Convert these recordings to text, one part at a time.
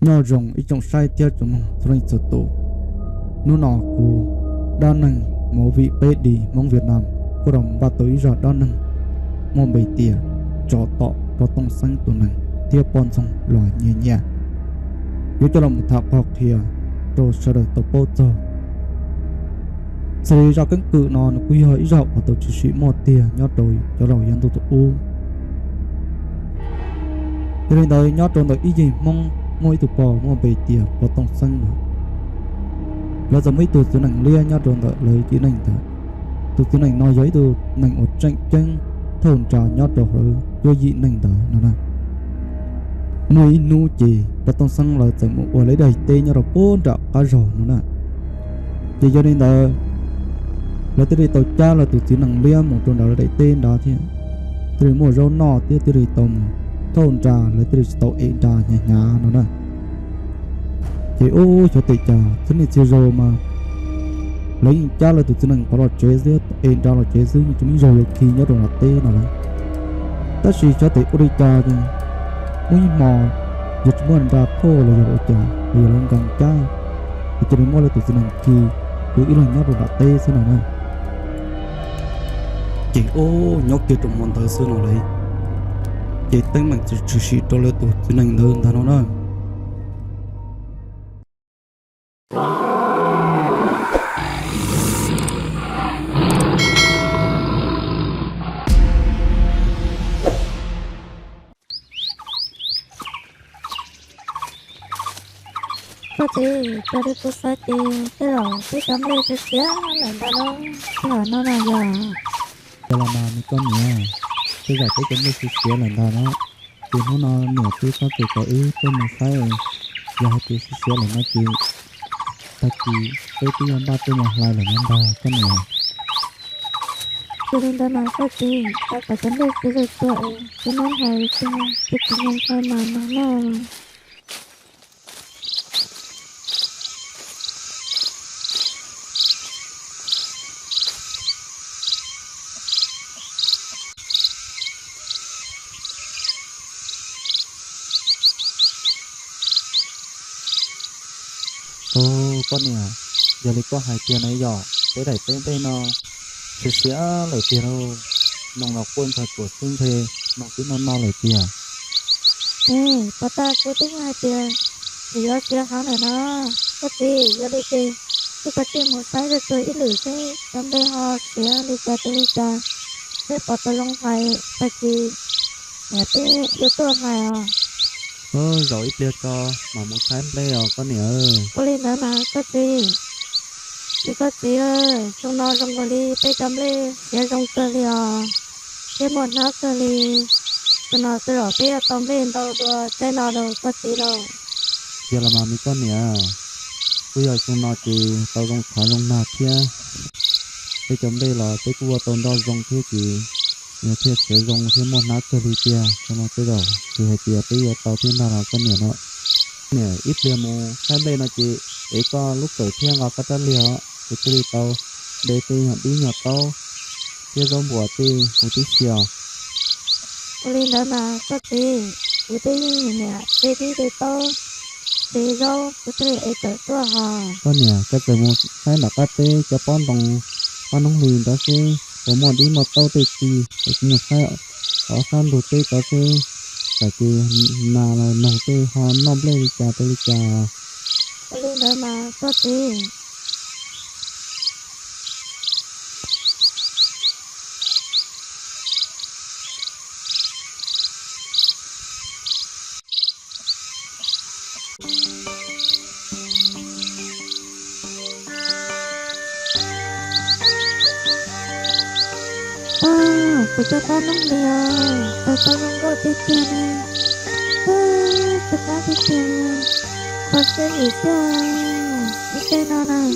nhỏ rồng ít trong sai tiết trong rồi sụt tụ nó nọ của đa năng mẫu vị bê đi mong Việt Nam của đồng ba tối rõ đa năng mong bày tìa cho tọ cho tông xanh tụ năng tiết bọn xong loài nhẹ nhẹ nếu cho lòng thạc học thì rồi sẽ được tập bố cho sẽ ra cánh cự nó quy hỏi rộng và tổ chức sĩ một tia nhót rồi cho đầu dân tụ u cho nên đời nhót rồi ý gì mong ngôi tụ bò mong bày tìa có tông xanh là giờ mấy tụ tụ năng lia nhót rồi lời chỉ năng thật tụ năng nói giấy tụ năng ở tranh chân thôn trà nhót rồi vô dị năng đó nó nè nuôi nu chỉ và tông xăng là chẳng một lấy đầy tê nhau rồi bốn đạo cá rò nó nè chỉ cho nên là tới đây tàu cha là tụi chỉ năng lia một trong đó là đầy tên đó thì từ một rau nọ tiếp từ đây tàu thôn trà lấy từ tàu ế trà nhà nhà nó nè chỉ ô cho tị trà thế này chỉ rồi mà lấy cha là tụi chỉ năng có là chế dưới ế trà là chế dưới chúng mình rồi khi nhớ rồi là tê nào đấy ta chỉ cho tị ô đi trà thì mỗi mò dịch muốn ra thô là giờ chờ giờ lên gần trái thì cho nên mỗi lần tụi sinh kỳ cứ ý là nhớ rồi đặt tê thế nào nè chị ô nhóc kia trong môn thời xưa nào đấy chị tên mình chỉ sĩ cho lên tụi sinh hành hơn ta nó nè có gì cho đi tôi phải đi cái rồi cái tấm lên cái xé là nó nó là giờ cho là mà mình con nhỉ cái giờ cái chấm lên cái xé là nó thì nó nửa tí có từ có ý tôi mình phải giờ cái xé là nó chỉ ta chỉ cái tí anh ba tôi mà lại là nó ba cái này cho nên ta nói có gì ta phải tấm lên cái rồi tuổi cái nó hay cái nhân thay mà nó ô con nè giờ lấy có hai tiền này giỏ cái đẩy tên nó sẽ lấy tiền đâu nòng ngọc quân thật của sinh thề nòng tí nó lấy tiền có ta cứ tính hai tiền thì nó sẽ khá này nó có gì giờ đi thì có tiền một cái rồi tôi ít lử thế trong đây họ sẽ đi ra tôi đi ra thế bỏ tôi long phải tại vì nhà thế yếu tố này rồi ít cho mà muốn thấy play rồi con nè có lên đó mà có gì thì có gì ơi trong nó trong cái đi bây giờ lên sẽ trong cơ li cái một nó cơ li cái nó từ đó bây giờ tóm lên đâu rồi cái nó đâu có gì đâu giờ là mà mi con nè bây giờ chúng nó chỉ tao trong thả trong nạp kia cái chấm đây là cái cua tồn đó dùng thế chỉ nhà thiết sẽ dùng thêm một nát cơ li kia cho nó tới đầu thì hay tiệt bây giờ tao thêm nào con nè nó nè ít liều mù cái đây nó chỉ để có lúc tuổi thiên vào cái liều thì tôi đi tàu để tôi nhận đi nhỏ tàu kia giống bùa thì một tí xìu lên đó mà có gì của tôi nè đi tao đi đâu của tôi ấy tới tua hà con nè cái từ một cái là cái tê cho con bằng con nông lìn đó chứ có một đi một tàu tê chi một cái ở san đồ tê đó chứ tại vì nào là nông tê họ nông lên trà tê trà lên đó mà có gì của cho con nông liều tôi không có tiền tiền tôi có tiền có sẽ nghỉ chưa đi chơi nào nào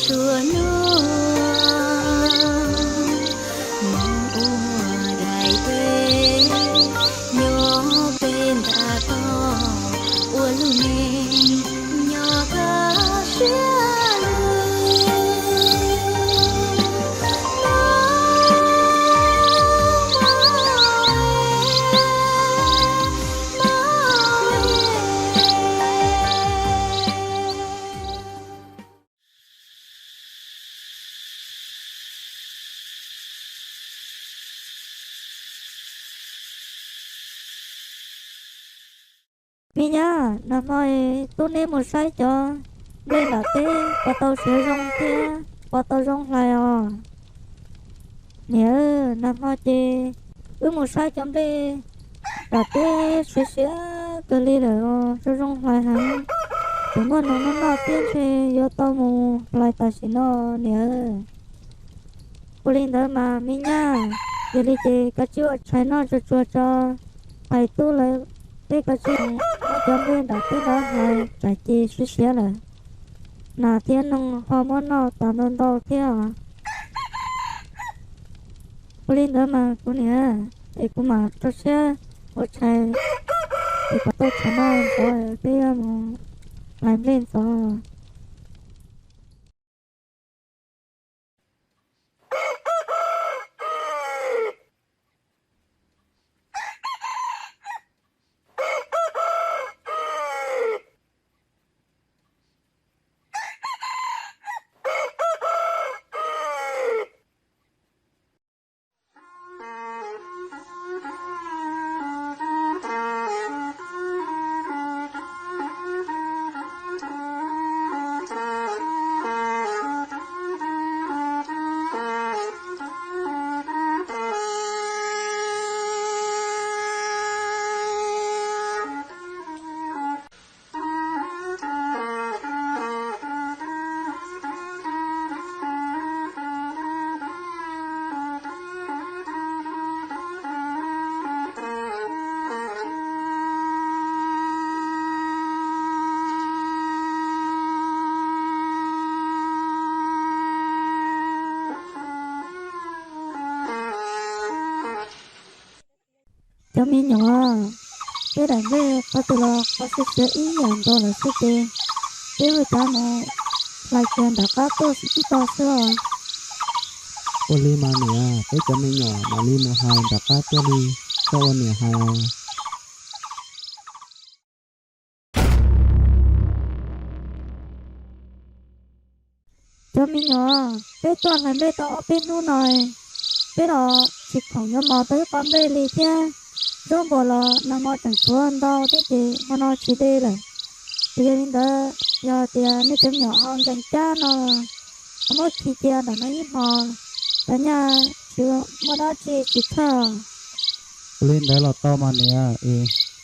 chùa nô mong ua đại quê nhỏ bên đã to ua lu nè nhỏ ca xưa mi nhá nằm mồi tôi nên một sai cho bên là tê và tàu sẽ rong kia và tàu rong lại nhớ nằm mồi tê một sai trong đây là tê sẽ cái ly rồi sẽ rong lại hả đúng rồi nó tiên sẽ do tàu mù lại ta xin nó nhớ cô linh đó mà mi nhá giờ đi tê cái chuyện trái nó cho phải tu lại cái chuyện nó trong bên đã tới đó hay trái chi suy xé là là thiên nông hormone nó tạo nên đâu thế à cô linh đó mà cô nhớ thì cô mà cho xe một trái thì có tôi chả nói rồi bây giờ mà làm lên rồi cho mình nhỏ cái đại về có từ là có sẽ ý nhận đó là sẽ tiền cái người ta mà lại tiền đã có tôi sẽ to xưa ô li mà nè cái cho mình nhỏ mà li một hai đã cá cho đi cho nè hai cho mình nhỏ cái toàn là bê tỏ bênนู่นnày cái đó chỉ không nhớ mò tới con bê lì thế rồi bỏ là nằm ở chẳng xuống đâu thế thì mà nó chỉ đây là thì nên đó giờ thì nếu tụi nhỏ hơn chẳng cha nó không chỉ tiền là nó ít mò cả nhà chưa mà nó chỉ thở lên đấy là to mà nè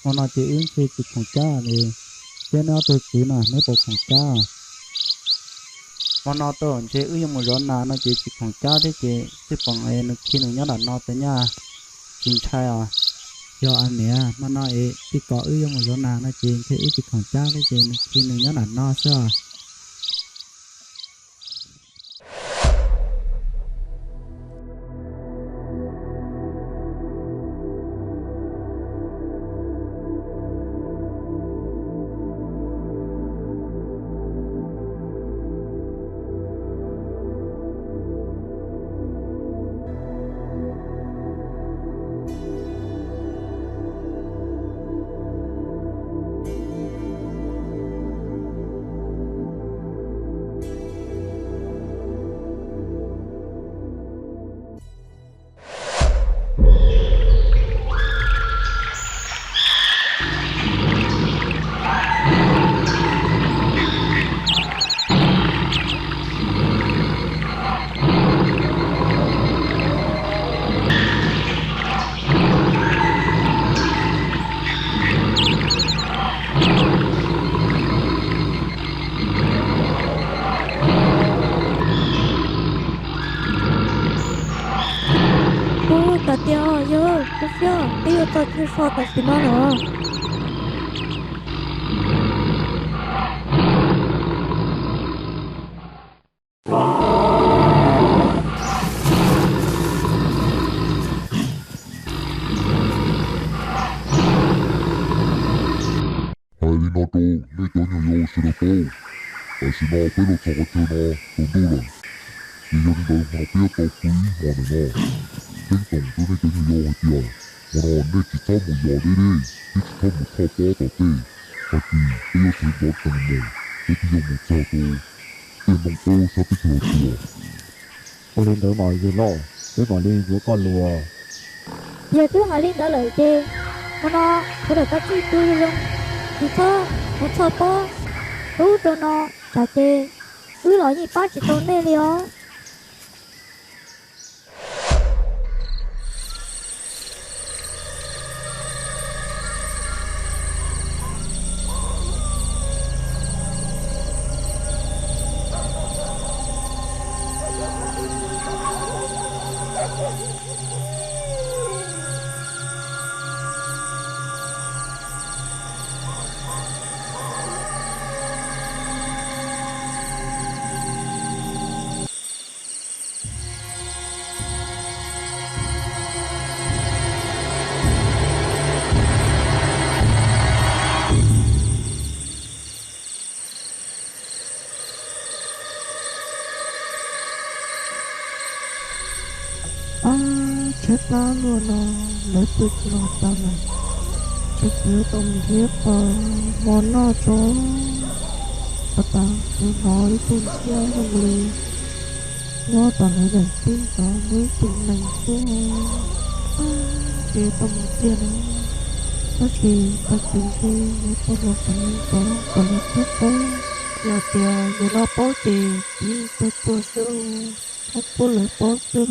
mà nó chỉ ứng khi chỉของcha nè cho nó tôi chỉ là mấy bộของcha mà nó tôi chỉ ứng một rón nào nó chỉของcha đấy chỉ bằng ấy nó khi nó nhớ là nó tới nhà chính trai à do anh nè mà nó chỉ có ứng một rón nào nó chỉของcha đấy khi nó nhớ là nó sao cho chưa so tại xin nó nữa 是呢，俾你坐住呢，做多人，而有啲女朋友到鬼我哋呢，驚動咗呢幾個妖啲啊，我呢呢只差冇妖啲啲，呢只差冇錯波到啲，係啲俾有錢攞定冇，呢啲有冇錯到，電動波實啲條條，Cô lên đỡ mọi người lo, với mọi đi của con lùa. giờ cứ hỏi lên đỡ lời chê mà nó có được các chi tôi luôn thì sao một sao po đủ cho nó chả chê cứ nói gì bác chỉ tốn đây đi ó chết lá luôn nó lấy tôi nó ta này chết nhớ tông hiếp món nó cho ta cứ nói tôi chia hồng lì nó ta nói để tin ta mới tình này xuống để tông kia nó chỉ ta tình khi nó có một phần có còn một chút thôi giờ tiền giờ nó bó tiền đi tôi sửa không có lấy bó sửa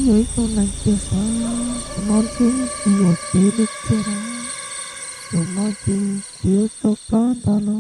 mấy con này chưa sao món chứ một tí được chưa đó rồi nói chứ chưa cho con ta nó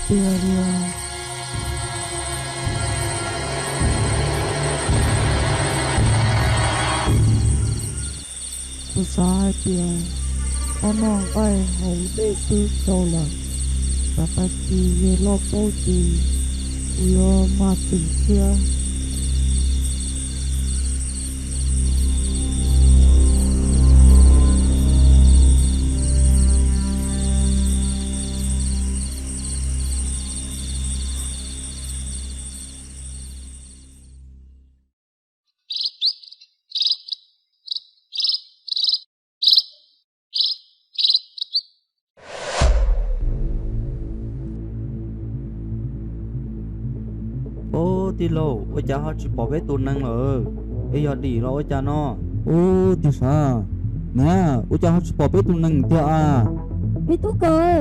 tia lia tôi sai tia ông non bay hậu để tư sâu là và ta chỉ về lo bao chỉ vừa mà tỉnh kia ô tí lâu ôi cha họ chỉ bỏ bé tụi năng rồi bây giờ đi rồi ôi cha nó ô tí sao nè ôi cha họ chỉ bỏ bé tụi năng theo à vì tú cười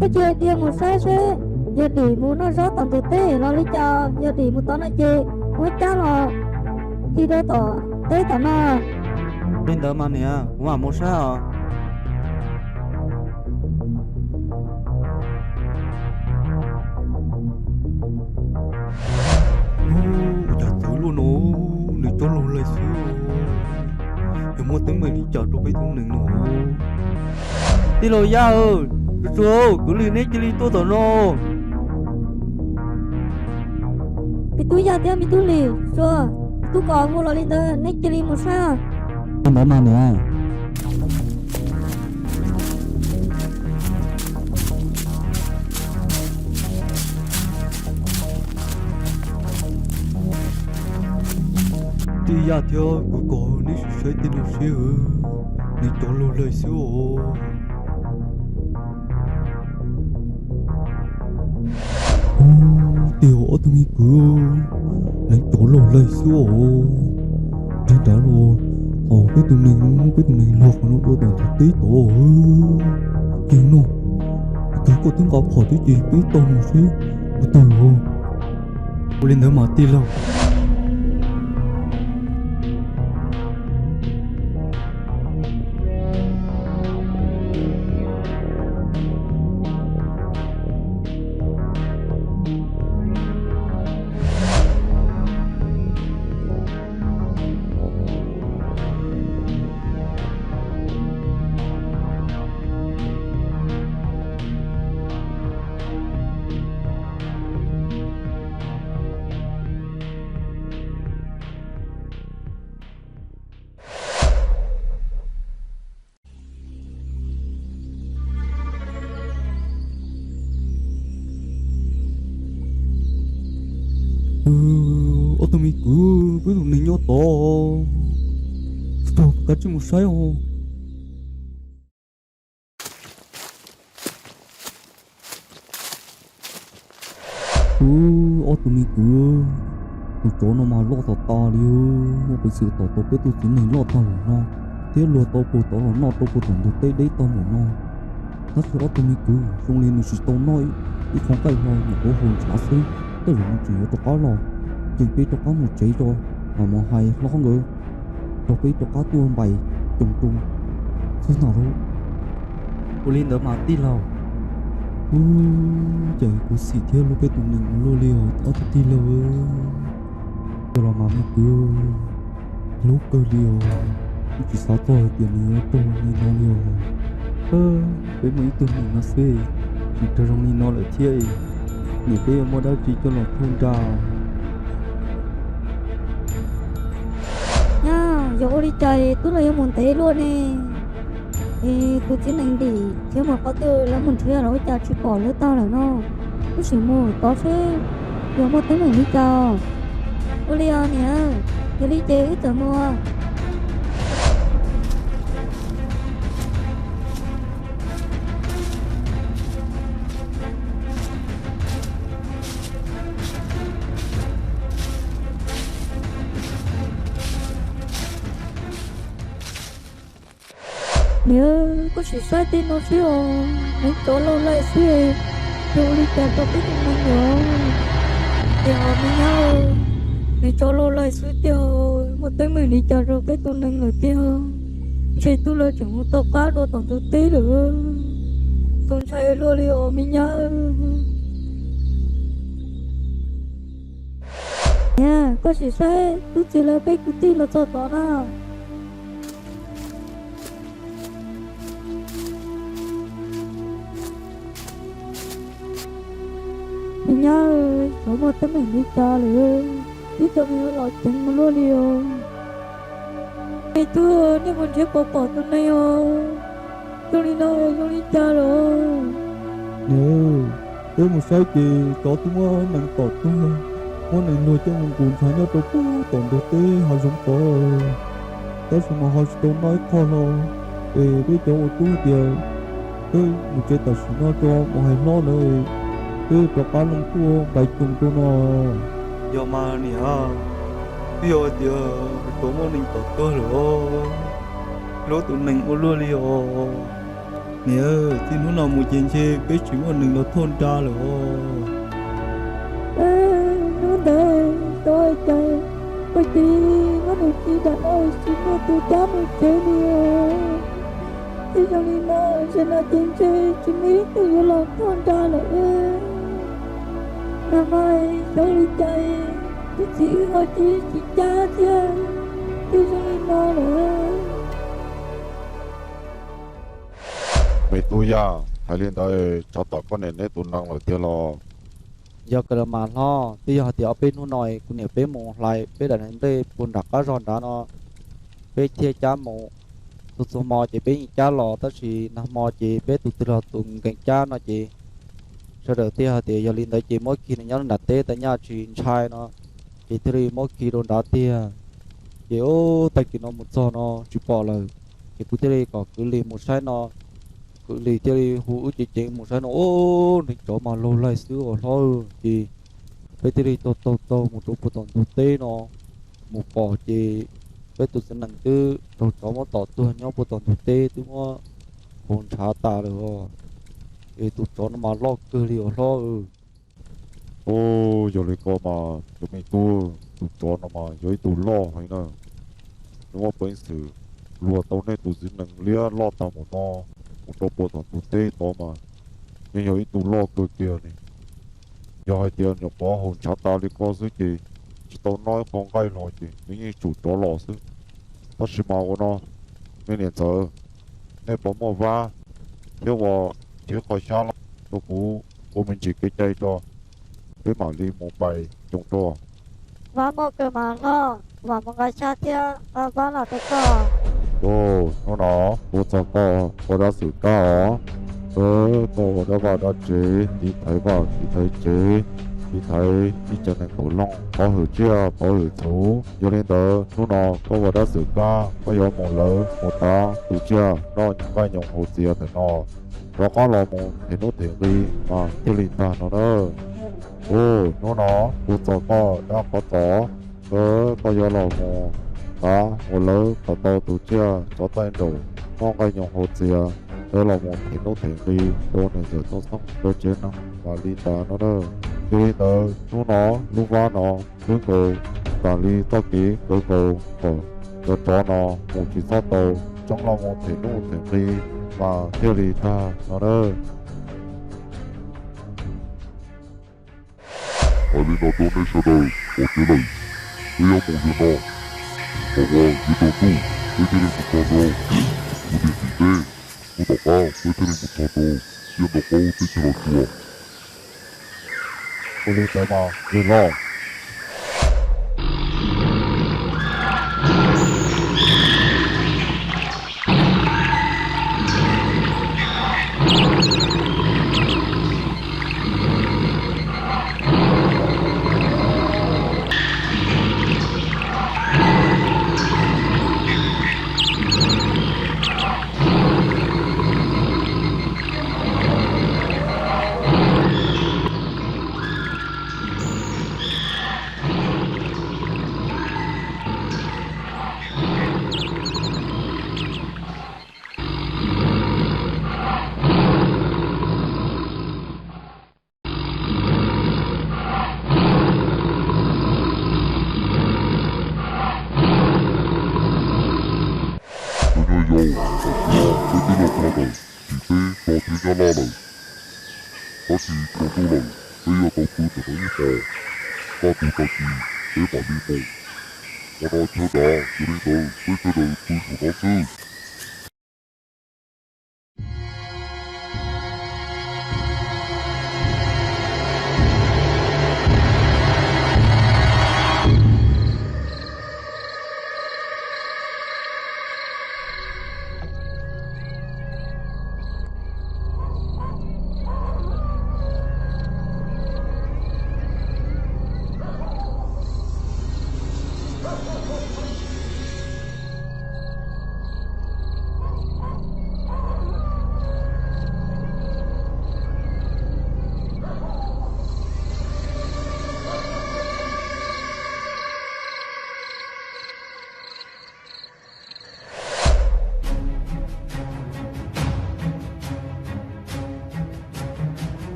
cái chuyện tia một sai xe giờ đi muốn nó rót tầm từ tê nó lấy cho giờ đi muốn tao nó chơi mới cha rồi khi đó tỏ tới tao nó bên đó mà nè cũng mà một sao chả thử luôn nó để cho luôn lại xíu nhưng mà tới mày đi chợ đâu biết thằng này nó đi rồi ra rồi cứ liền nấy chỉ đi tôi tao nó vì tú giờ tia vì tú lì rồi tú còn mua lo lên đó nét chơi một sao anh đã mà nè đi ra theo cuối cùng ní sẽ tin được xíu ní cho luôn lời xíu tiểu ở tụi mình cứ lấy cho luôn lời xíu chắc đã rồi cái tụi mình lọt nó đôi đàn thật tí tổ kiểu nó cái cô tiếng gặp hỏi cái gì biết tao một xí tôi rồi cô lên nữa mà tin lâu ở tụi mình cứ với tụi mình nhớ to stop cả chung một sai không ở tụi mình cứ tụi chỗ nó mà lo tao ta đi mà bây giờ tao biết tụi chúng mình lo tao nó thế lo tao bộ tao nó tao bộ tụi tây đấy tao mà nó nó sẽ tụi mình cứ xong lên nó sẽ tao nói đi không cái lo mà có hồn trả xí cái gì chỉ tao có lo chỉ biết tao có một chỉ rồi mà một hai lo nữa tao biết tao có tua bày trùng thế nào đâu cô lên đó mà tí lâu trời cô xì theo lúc cái tụi mình lo liều tao tí lâu rồi mà mình cứ lúc cơ liều chỉ sáu tuổi tiền nữa tôi nhìn nó liều với mấy tụi mình nó xê chỉ cho trong nhìn nó lại thiê nhiều cái mua đau chỉ cho nó thôn trào nha giờ đi chơi tôi là muốn thấy luôn nè tôi chỉ nên đi chứ mà có tôi là muốn chơi rồi cha chỉ bỏ lỡ tao là nó tôi chỉ mua có chứ giờ mua tới mình đi chơi tôi đi nè giờ đi chơi ít giờ mua nếu có sự sai tin nó xíu mấy chỗ lâu lại xíu tôi đi chợ tôi biết không nhiều thì họ với nhau mấy chỗ lâu lại xíu tiêu một tới mình đi chợ rồi cái tôi nâng người tiêu chỉ tôi là chẳng tao cá đồ tổng tôi tí được tôi sai luôn đi họ với nhau nha có chỉ sẽ tôi chỉ là bé cụ ti là cho đó nào mình nhớ số một tấm hình đi cha rồi đi cho mình lo chuyện mà lo liều mày tôi nếu còn chưa bỏ tôi này tôi đi đâu tôi đi cha rồi nếu tôi một sai chị có tôi mà nặng tọt tôi món này nuôi cho một cuốn thái nhau tôi cũng tổn đồ tê họ giống có tôi sẽ mà họ tôi nói khó lo để biết cho một tú tiền tôi một cái tờ sĩ nó cho một hai lo rồi tôi cho cá lông cua bài chung tôi nó giờ mà nè bây giờ thì tôi muốn mình tọt tôi rồi lúc tụi mình có luôn đi nè thì nó nào một chuyện chơi biết chỉ một mình nó thôn ra rồi nó đây tôi chơi bởi vì nó được chỉ đàn ơi chỉ có tôi cha một chơi đi thì trong đi nó sẽ là chuyện chơi chỉ biết tôi làm thôn ra là năm nay tôi đi chơi tôi chỉ có chỉ cha chứ tôi trong đi nó nữa mày tôi ya hay lên đây cho tao con này tụi năng là tiêu lo giờ cái mà lo bây giờ thì ở bên nó nói cũng nhiều bên một lại bên đại hành đây buồn đặc cá giòn đó nó bên chia cha một tụt số mò chỉ bên cha lò tất chỉ nằm mò chỉ bên tụt từ tụt cạnh cha nó chỉ sau đó thì giờ lên tới chỉ mỗi khi nó đặt tê tại nhà chỉ trai nó chỉ thì mỗi khi đồn đá tia chỉ ô tại khi nó một giờ nó chỉ bỏ là chỉ cứ thế có cứ liền một sai nó cứ lì chơi hú chỉ một sai nó ô định chỗ mà lâu lại xứ ở thôi thì bây giờ tô một chỗ phụ tòn tụt tê nó một bỏ chỉ bây tụt sẽ nặng chứ đồ chỗ mà tọt tôi nhau phụ tòn tụt tê tôi mà hồn trả ta được rồi thì tụt chỗ nó mà lo cơ liều lo ô giờ lấy có mà tụi mình tụi cho nó mà dưới tụi lo hay nè đúng không bên sự lùa tao này tụi dính năng lia lo tao một nó một đồ bộ thằng tụi tê to mà nhưng giờ tụi lo cơ kia này giờ hai tiền nhập bỏ hồn trả ta đi có dưới chỉ tao nói con gai rồi thì nếu như chủ chó lò chứ nó chỉ màu của nó mấy年giờ nên bỏ màu va nếu mà chỉ khỏi xa lắm tôi cũng của mình chỉ cái chơi cho cái mà đi một bài trong to và một cái mà nó và một cái cha tia và là tất cả ồ nó tôi cho có đã xử cả cô đã vào đó chế đi thấy vào đi thấy chế đi thấy đi cho nên cổ long có hữu chia có hữu thú cho nên đó nó có vào đó xử cả có có một lỡ một ta hữu chia nó những cái nhung hồ chia thì nó có là một thì nó tiền đi mà tiêu linh ta nó đó nó tôi cho đã có tỏ có là một ta một lỡ có tao hữu chia cho tay đồ có cái nhung hồ chia đó là một thì nó thiện đi tôi này giờ tôi sống tôi chế năng và đi ta nó đó đi tới nó lúc va nó cuối cùng và đi to kỹ cuối cùng rồi cho nó một chỉ sát tàu trong lòng một thì nó thiện đi và tiêu đi ta nó đó Alina donation ở chế này bây giờ một giờ nó hoặc là như tôi tu tôi chơi một trò đồ tôi đi thị tê tôi đọc ao tôi chơi một trò đồ tiền đọc ao tôi chơi là chùa tôi đi tới mà đi lo tôi nhớ yo tôi đi đọc là đời thị tê cho thiên nhà la lời ta chỉ cho tôi lời bây giờ tao cứ từ đấy họ ta tụi ta chỉ để mà đi mù. Mà nó theo đã, cho nên tớ với cho đời tôi chủ nó sư.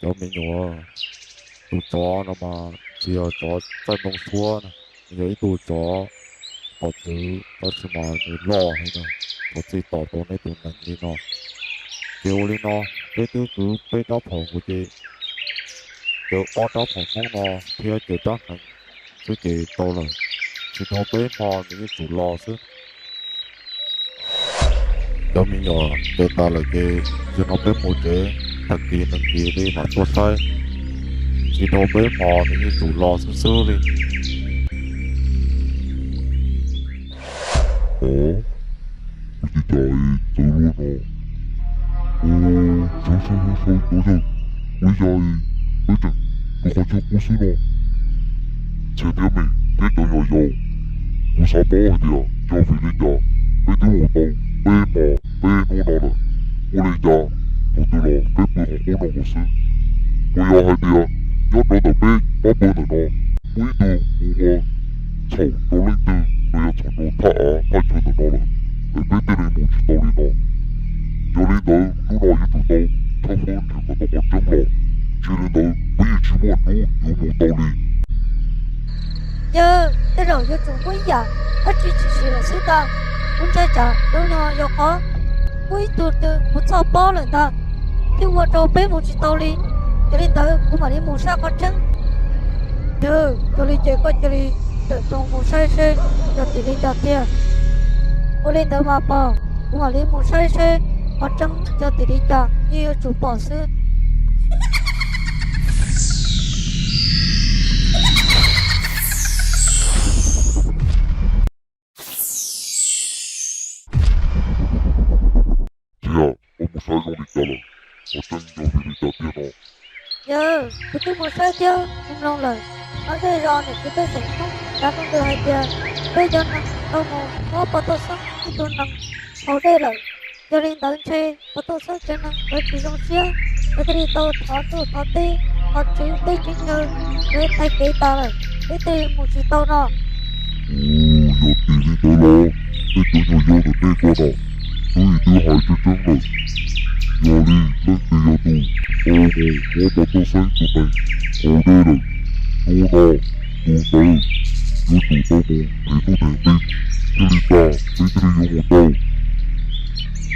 Cháu mình nhỏ tụi chó nó mà chỉ ở chó tại nông thôn giấy tụi chó có thứ có thứ mà người lo hay nào có gì tỏ tốn này tụi mình đi nó kêu đi nó cái thứ cứ cái đó phòng của chị kêu ở đó phòng không nó thì ở chị đó là cái chị to rồi thì nó bé mò những cái chủ lo chứ cháu mình nhỏ để ta là cái nó bé một chế đặc kỳ đi mà cho sai thì nó bé mò những cái chủ lo sơ đi Ủa? Cái trời tự luôn à? Ồ, sao, tối rồi. Bây giờ, bây giờ, tôi có chưa cú xí nó. Chờ theo mình, cái trời nhỏ dầu. Cú xá bó hay kìa, cho vì lý trả. Cái thứ hồ tàu, bê mò, bê nô nà nè. Cô lý trả, cô tư lò, cái bê hồ cô nà hồ sư. Cô yo hay kìa, nhớ đó tờ bê, bó bê nè nò. Quý tư, mù hoa, chầu, đồ linh tư. Bây giờ chẳng đồ thả á, hai chơi nè nò nè. Để bê tê này mù chỉ tàu đi nò. Cho nên tớ, lúc nào với tụi tao, thao phôn thì có tao còn trắng lò. Cho nên tớ, bây giờ chỉ muốn nó, dù mù tàu đi. giờ cái đầu cho chúng quý giả nó chỉ là sư ta muốn chơi trả đâu nhỏ nhỏ khó quý tụt từ một sao bó lần ta thì qua trâu bé một chỉ tàu đi cho nên tớ cũng mà đi một sao có trắng giờ cho đi chơi có chơi đi tự trong một sai xe cho tỷ đi cho tiền cô lên tớ mà bỏ cũng mà đi một sai xe có trắng cho tỷ đi cho như chủ bỏ sư Sai không đi trả lời, có chân cho vì đi trả tiền nó. giờ tôi một sai chưa không long lời nó thấy rõ này cái tôi sẽ không đã không được hay tiền bây giờ nó đâu mà có bao tôi sống thì tôi nằm ở đây rồi cho nên tới chơi bao tôi sống cho nên tôi chỉ trong xe tôi đi tôi thọ tê họ chỉ tê chính nhờ với tay kế ta rồi với tê một chỉ tao nó Ồ, giờ tiền đi tới lo, cái chỗ nhỏ vô được đây qua nọ. Tôi hai cho chân rồi. Giờ đi, lên từ giờ tù. Ồ, có bao tôi sáng tụi này. Ở đây rồi. Nô nà, tụi tớ. Nếu tụi tao mù, thì tôi thèm tin. Chứ đi ta, đi tới đi vô một tao.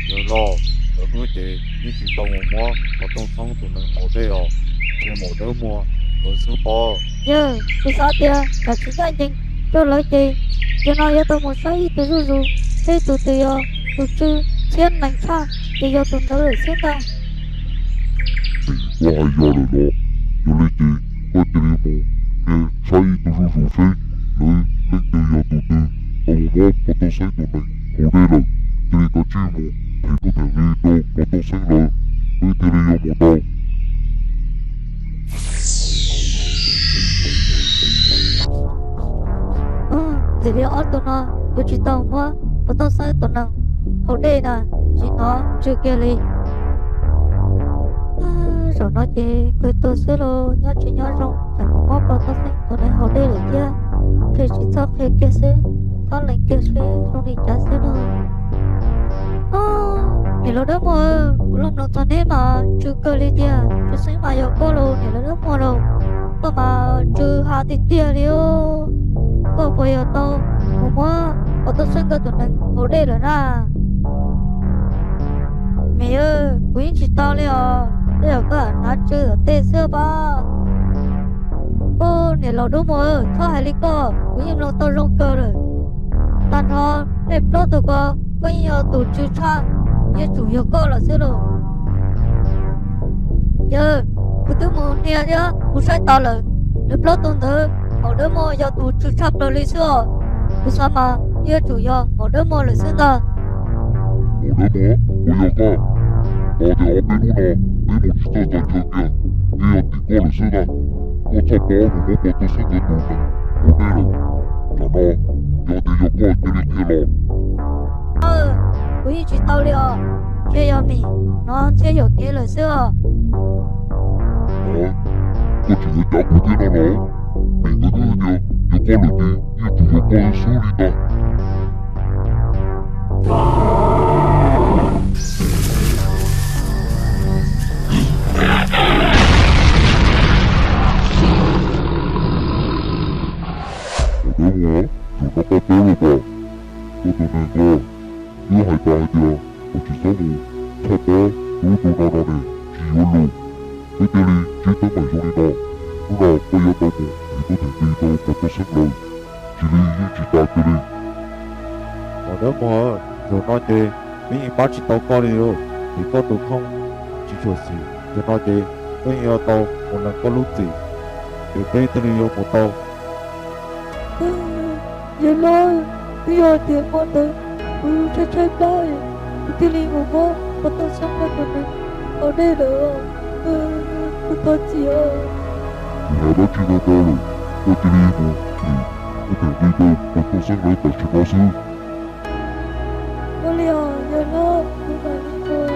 giờ lo ở bữa chị đi chị tàu một mua có tông xong tụi mình ở đây rồi thì một đứa mua rồi số bò giờ tôi sợ tiền cả chính anh chính cho lấy gì cho nó cho tôi một sai tôi rủ thế tụi tụi chư chiến lành xa thì giờ tụi nó để chiến ta Thì qua 2 giờ rồi đó. Giờ lấy chị, có chị đi mù. Ê, sai tôi rủ phê. Lấy, lên từ giờ tụi tư. Tao một mốt, có tao sáng tụi này. Ở đây rồi. Thì có chi mù. Thì có thể đi đâu, có tao sáng rồi. Với thì đi vô một tao. thì đi ở tụi nó tôi chỉ tao mua và tôi sai tụi nó ở đây nè chỉ nó chưa kia đi rồi nói chị cười tôi xưa rồi nhớ chị nhớ rong chẳng có bao tao sinh tôi này họ đây rồi kia thì chỉ sau khi kia xí tao lại kia xí rồi đi trả xí nữa thì lúc đó mà lúc đó tao nên mà chưa cơ đi kia chưa xí mà giờ có luôn thì lúc đó mà đâu tôi mà chưa hạ thì kia đi có bây giờ tao mà tao sinh cái tụi này họ đây rồi na mẹ ơi quý chị tao đi bây giờ có nó chưa ở tê xưa ba nè lò đúng rồi thôi hay đi co quý em lo tao rong cơ rồi tan ho đẹp đó tụi co bây giờ tụi chưa cha giờ chủ yếu co là xưa rồi giờ cứ thứ một nè nhá một sai tao rồi đẹp đó tụi thứ một đứa mua giờ tụi chưa cha rồi đi xưa cứ sao mà giờ chủ yếu một đứa mua là xưa ta một đứa mua bây giờ co thì ở bên nó đi một chút tao chơi kia bây giờ thì co là xưa ta có thằng bố một bố tôi sẽ nhận được ok rồi là nó giờ thì giờ coi cái đi kia rồi quý chị tao đi chơi giờ mình nó chơi giờ kia là xưa có chỉ là trả của kia nó mình cứ giờ giờ coi là đi như thì giờ coi xưa đi ta đúng rồi, chúng ta có tới rồi bà. Tôi tụi này cơ, cứ hai ta hai tia, ở chỉ số mù, thọ có, đủ tụi nó này, chỉ yếu lù. Cái tia đi, chỉ tới mày xuống đi nó. Lúc nào bây giờ tao mù, thì có thể đi tao và tao sắp lời. Chỉ đi như chỉ ta kia đi. Một đứa mua rồi nói gì mình bắt chỉ tao coi đi rồi thì có tụi không chỉ cho gì rồi nói gì bây giờ tao một lần có lúc gì thì bây giờ đi một tao giờ nói bây giờ tiền con tới chơi bay cái đi một bố và tao xong cái tuần này ở đây rồi tao chỉ Thì hai bác chỉ ra tao rồi, có chỉ đi mù, thì có thể đi tao và tao sắp lời tại chỉ nó xưa. nó liều giờ nó nhưng mà đi thôi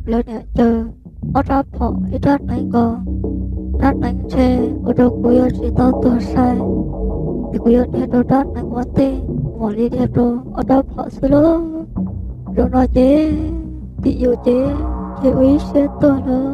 lớn nhẹ chờ ở đó họ ít đất này chê ở đâu cuối chỉ tao tôi sai thì cuối hết đồ đất này quan tê bỏ đi hết đồ ở đó họ xử lỡ rồi nói chế thì yêu chế chế úy sẽ tôi nữa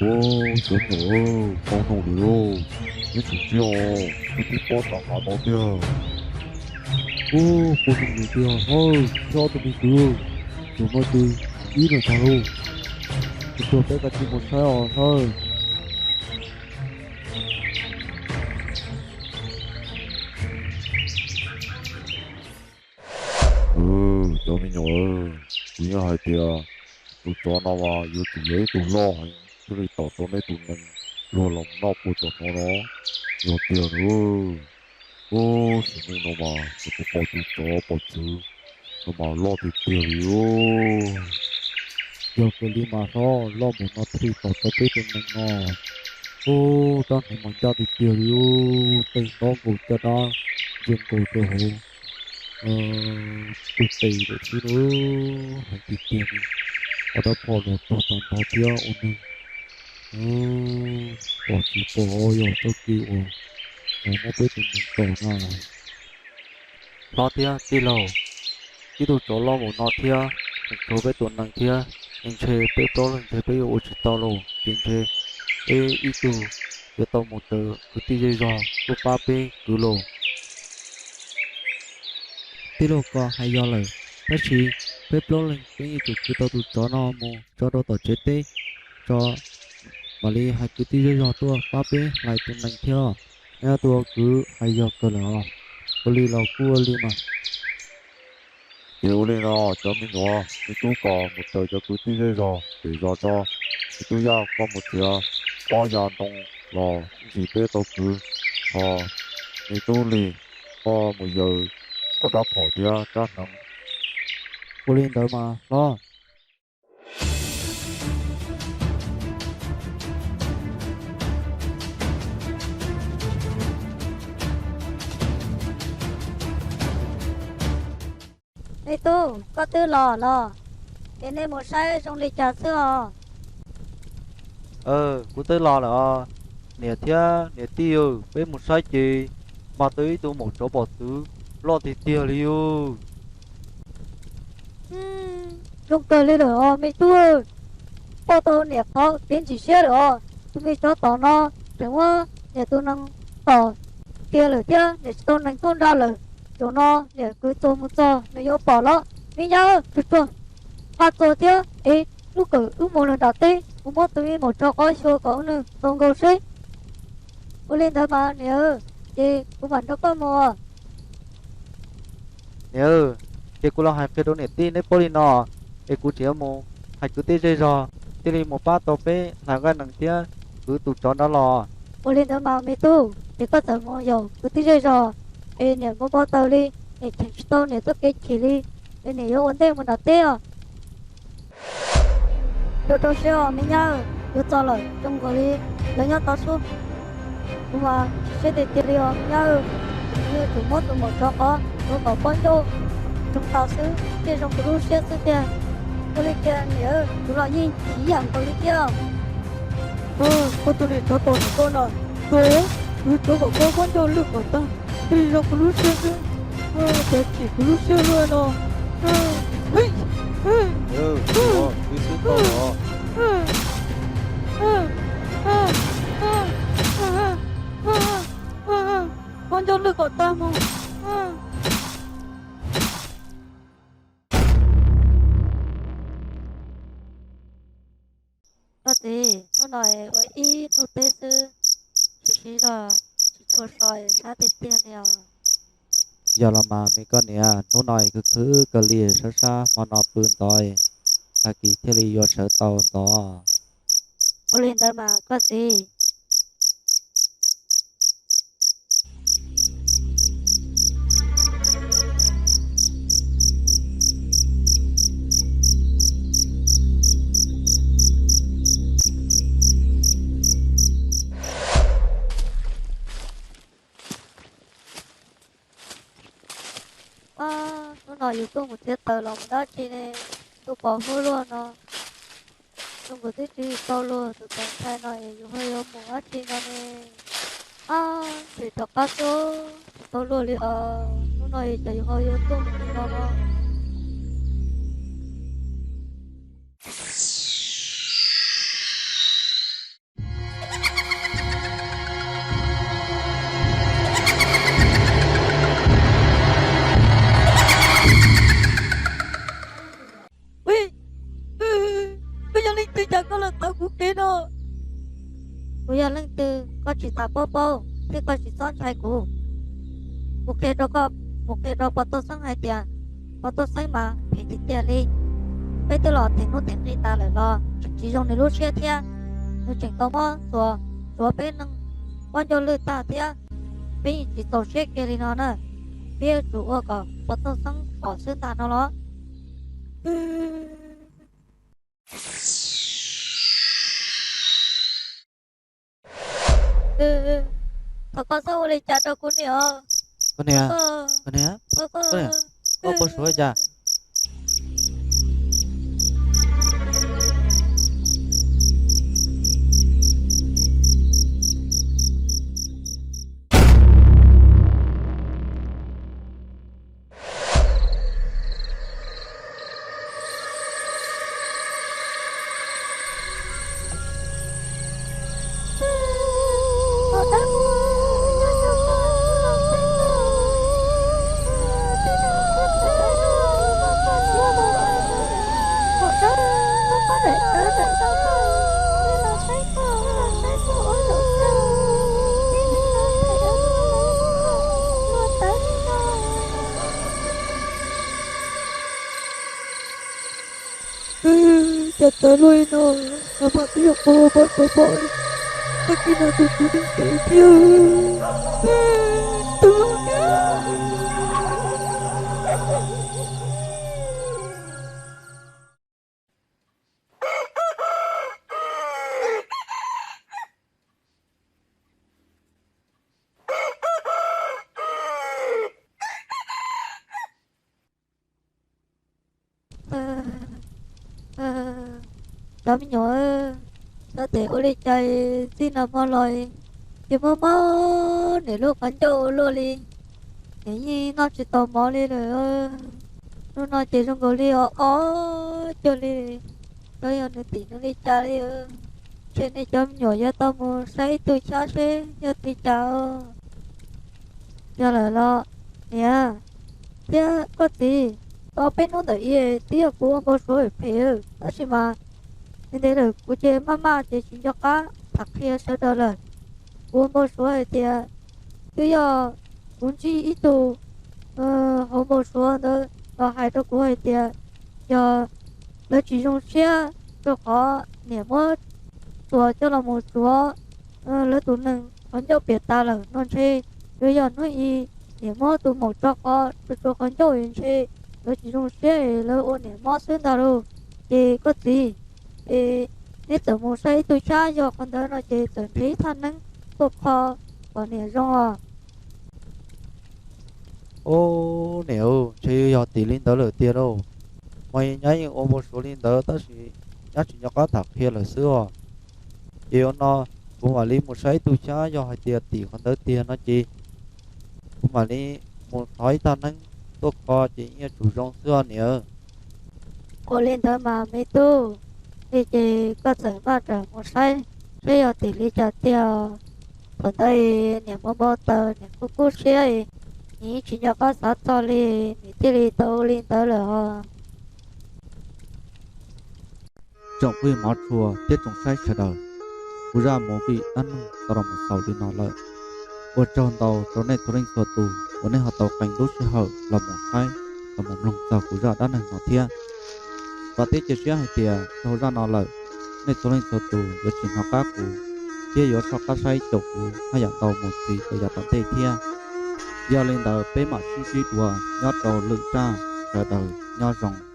ô chớ nhỏ con nổ đi ô những chủ chiêu tôi đi có tặng cả nó kia ô con nổ đi kia thôi cho tôi đi cứ chúng nó đi ý là sao đâu tôi phải cả chỉ một sai thôi cho mình nhỏ quý nhà hai tia tụi cho nó vào yêu tụi lấy tụi lo hành tụi đi tỏ cho nên tụi mình lo lòng nó của tụi nó nhiều tiền nữa ô sự nên nó mà tụi bỏ tụi cho bỏ chứ nó mà lo thì tiền đi ô giờ cái đi mà lo một nó thì tỏ cho tụi mình nó ô tao này mình cho thì tiền đi ô tiền đó của cho đó tiền của tôi hồ tôi tì được chứ nữa hành thì tiền ở đó bỏ lọt tao tao tao tia ôn bỏ chỉ bỏ rồi tao kêu nó biết tụi mình tổ nào lo tia đi lầu chỉ tụi chỗ lo một nó tia chỗ với tụi năng tia anh chơi bé pro lên chơi bé ô chỉ tao lầu tiền chơi ê ít tụ cho tao một tờ cứ tí dây giò tụi ba bé cứ lầu tí lô có hay do lời bác sĩ bếp lô lên cái như chụp cái tao tụt chó nó mù cho đâu tao chết tê cho bà li hay cứ tí dây giò tua ba bê lại tụi mình theo nghe tua cứ hay do cơ là bà li là cua li mà yêu lên nó cho mình nó mình tu có một tờ cho cứ tí dây giò để giò cho mình tu ra có một tia bao giờ đông lò chỉ biết tao cứ mình tu lì có một giờ có đáp hỏi tia chắc nắng cô lên tới mà lo Ê tu, có tư lò. Đến đây một sai trong lịch trà xưa. cũng tới lo là nè thia nè tiêu với một sai gì mà tới tụi một chỗ bỏ tứ lo thì tiêu liu Trong cờ lên rồi, mấy tu. Cô tô nè có tiến chỉ xe rồi. Tụi mình cho tỏ nó. Đúng không? Để tôi năng tỏ. Kia rồi chứ, để tôi năng tôn ra rồi. Chỗ nó, để cứ tôi một giờ. Mình yêu bỏ nó. Mình nhớ, được rồi. Phát rồi chứ. Ê, lúc cử, lúc một lần đọc tí. Cũng mất tụi mình một chỗ có xua có nữa. Không cầu xí. Cô lên thôi mà, nhớ. Chị, cũng vẫn đâu có mùa. nhớ thì cô lo hai cái đồ nè tin đấy poli nọ để cô chỉ một hai cứ tê dây giò tê đi một ba tàu phê là cái năng tia cứ tụt chọn đó lò Cô lên thôi mà, mấy tu. Thì có tờ mùa dầu, cứ tí rơi rồi. Ê, nè, có bao tờ đi. Nè, chẳng tôi nè, tôi cái chỉ đi. Ê, nè, yêu vấn đề một đọc tê à. Yo tôi sẽ mình nhớ, yo cho lời trong cái đi lấy nhau tao xuống, nhưng mà sẽ để tiền đi nhớ như chủ mất tụi một cho có tôi có quan đâu trong tao xứ tiền trong cái lúc sẽ xứ tiền tôi lấy tiền nhớ chúng nó nhìn chỉ giảm tôi lấy tiền cô tôi để cho tôi rồi tôi có quan đâu lực của tao thì trong cái lúc sẽ xứ để chỉ cái lúc sẽ luôn rồi cứ xứ to đó con cho lực của ta mà có thể nó nói với ý nó tế tư chỉ là chỉ cho soi sát tiền nè giờ là mà mấy con nè nó nói cứ cái lìa sa sa mà nó bươn tỏi à kỳ thế li yo sợ tàu to có lên đó mà có gì nó nói yêu tôi một chiếc tờ lòng đó chị này tôi bỏ hôi luôn nó không có thích gì to luôn tôi còn thay nói yêu hơi ôm một chị nó này thì thật các tôi luôn đi nó nói chỉ hơi yêu tôi một nó tia lên từ có chỉ ta bố bố thì có chỉ son trái cũ một cái đó có một cái đó bắt tôi sang hai tia bắt tôi sang mà thì tia đi bây giờ là thì nó tiền đi ta lại lo chỉ dùng để lúc xe thia nó chỉnh tao mò rồi rồi bên năng quan cho lừa ta thia bên chỉ tàu xe kia đi nó nữa bây chủ ở cả bắt tôi sang bỏ sư ta nó lo thật có sao lại trả cho cô nhỉ con nè con nè con nè có bớt số chưa Chặt tới lui nó mà bây giờ cô bắt tôi bỏ tất nhiên là tôi cứ đứng kể theo tôi đám nhỏ nó để ở đây chơi xin làm món lời thì mơ để lúc ăn châu luôn đi thế như nó chỉ tò mò đi rồi nó chỉ trong cái đi chơi đi rồi nó tí nó đi chơi đi trên đây chấm nhỏ cho tao mua say tôi cha xe cho tôi chào cho là lo nè thế có gì tao bên nó đợi tiếc của bao số phải đó chứ mà nên thế là cô chơi mama chơi chỉ cho cá thật kia sao đó là của bao số thì bây giờ muốn chi ít tu họ bao số đó là hai đứa của thì giờ là chỉ dùng xe cho họ nè mất tuổi cho là một số là tụi mình con cháu biệt ta là non xe bây giờ nó y nè mất tụi một cho họ cho con cháu yên xe là chỉ dùng xe là ôn nè mất xuyên ta đâu thì có gì thì nếu tự một say tôi cha do con đó nó chỉ tự thấy thân năng tốt khó còn nè do ô nếu chơi giờ tỷ linh đó là tiền đâu mày nhảy ôm một số linh đó ta chỉ nhắc chỉ nhắc thật kia là xưa yêu nó cũng mà linh một say tôi cha do hai tiền tỷ con đó tiền nó chỉ cũng mà linh một thói thân năng tốt khó chỉ như chủ trong xưa nữa cô lên đó mà mấy tu thì chỉ có thể phát triển một say bây giờ tỷ lệ trả tiền ở đây nhà mua bao tờ nhà cô xe nhỉ chỉ cho có sát cho đi tỷ lệ tàu lên tới là trọng quy mót chùa tiết trong sai chờ đời cú ra mổ bị ăn tao một sầu đi nó lợi ở trong tàu tối nay tôi đang sửa tù tối nay họ tàu cánh đốt xe hở là một sai là một lòng tàu cú ra đã này nó thiên và tiết chia sẻ hai tiền thâu ra nó lợi nên tôi đang sửa tù và chỉ học các cú chia yếu sau các sai chục cú hay dạng tàu một gì từ dạng tàu tây thiên giờ lên tàu bế mặt suy suy đùa nhót tàu lưng ra chờ đời nhót rồng